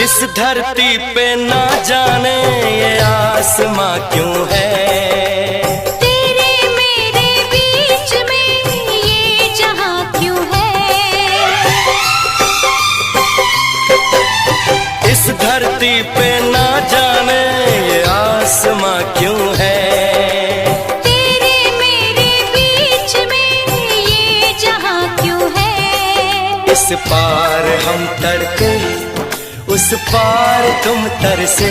इस धरती पे ना जाने ये आसमां क्यों है, तेरे मेरे बीच में ये जहां क्यों है। इस धरती पे ना जाने ये आसमां क्यों है, तेरे मेरे बीच में ये जहां क्यों है। इस पार हम तड़के उस पार तुम तरसे।